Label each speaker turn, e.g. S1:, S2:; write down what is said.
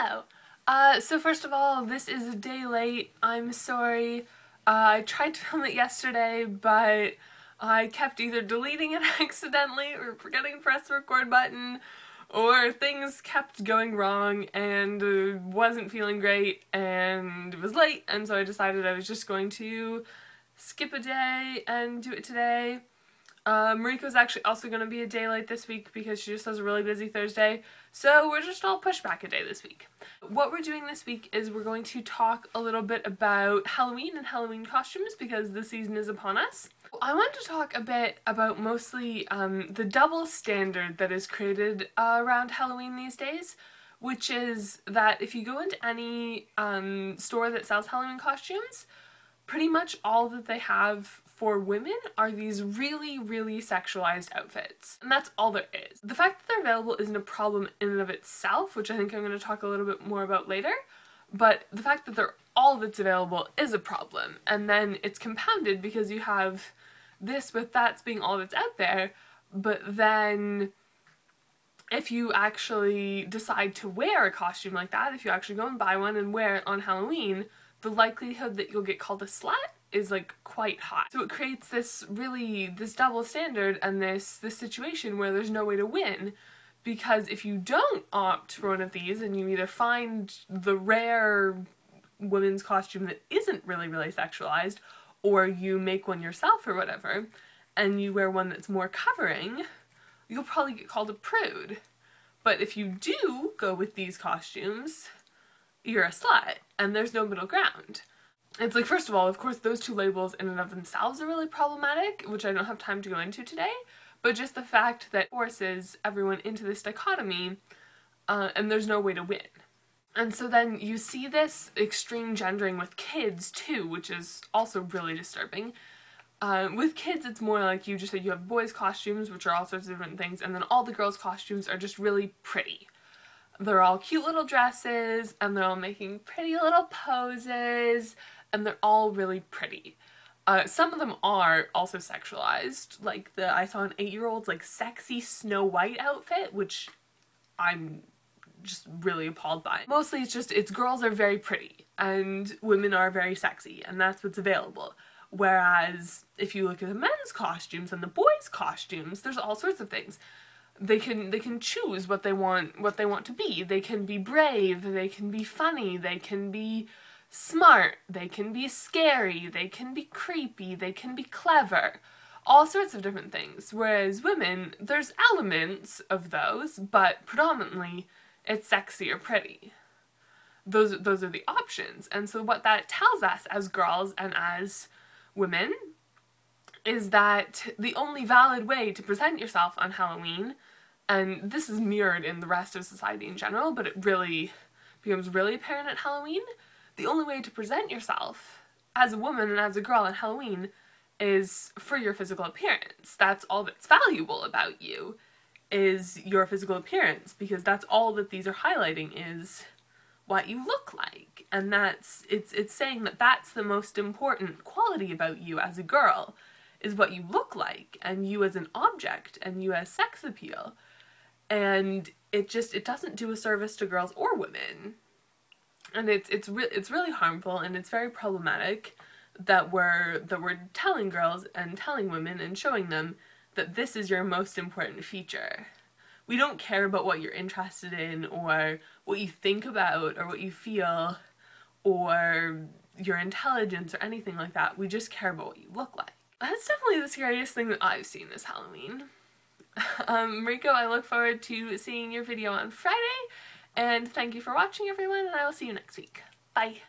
S1: Hello. So first of all, this is a day late. I'm sorry. I tried to film it yesterday, but I kept either deleting it accidentally or forgetting to press the record button, or things kept going wrong and wasn't feeling great and it was late, and so I decided I was just going to skip a day and do it today. Mariko's actually also going to be a day late this week because she just has a really busy Thursday, so we're just all pushed back a day this week. What we're doing this week is we're going to talk a little bit about Halloween and Halloween costumes because the season is upon us. I want to talk a bit about mostly the double standard that is created around Halloween these days, which is that if you go into any store that sells Halloween costumes, pretty much all that they have for women are these really, really sexualized outfits. And that's all there is. The fact that they're available isn't a problem in and of itself, which I think I'm going to talk a little bit more about later, but the fact that they're all that's available is a problem. And then it's compounded because you have this with that being all that's out there, but then if you actually decide to wear a costume like that, if you actually go and buy one and wear it on Halloween, the likelihood that you'll get called a slut is like quite high. So it creates this double standard and this situation where there's no way to win, because if you don't opt for one of these and you either find the rare women's costume that isn't really sexualized, or you make one yourself or whatever, and you wear one that's more covering, you'll probably get called a prude. But if you do go with these costumes, you're a slut, and there's no middle ground. It's like, first of all, of course, those two labels in and of themselves are really problematic, which I don't have time to go into today, but just the fact that it forces everyone into this dichotomy, and there's no way to win. And so then you see this extreme gendering with kids too, which is also really disturbing. With kids, it's more like you have boys' costumes, which are all sorts of different things, and then all the girls' costumes are just really pretty. They're all cute little dresses, and they're all making pretty little poses, and they're all really pretty. Some of them are also sexualized, like I saw an 8-year-old's like sexy Snow White outfit, which I'm just really appalled by. Mostly it's girls are very pretty, and women are very sexy, and that's what's available. Whereas if you look at the men's costumes and the boys' costumes, there's all sorts of things. They can choose what they want to be. They can be brave, they can be funny, they can be smart, they can be scary, they can be creepy, they can be clever. All sorts of different things. Whereas women, there's elements of those, but predominantly it's sexy or pretty. Those are the options. And so what that tells us as girls and as women is that the only valid way to present yourself on Halloween, and this is mirrored in the rest of society in general, but it really becomes really apparent at Halloween, the only way to present yourself as a woman and as a girl on Halloween is for your physical appearance. That's all that's valuable about you, is your physical appearance, because that's all that these are highlighting, is what you look like. And it's saying that that's the most important quality about you as a girl, is what you look like, and you as an object, and you as sex appeal. And it doesn't do a service to girls or women. And it's really harmful, and it's very problematic that we're telling girls and telling women and showing them that this is your most important feature. We don't care about what you're interested in, or what you think about, or what you feel, or your intelligence, or anything like that. We just care about what you look like. That's definitely the scariest thing that I've seen this Halloween. Mariko, I look forward to seeing your video on Friday, and thank you for watching, everyone, and I will see you next week. Bye!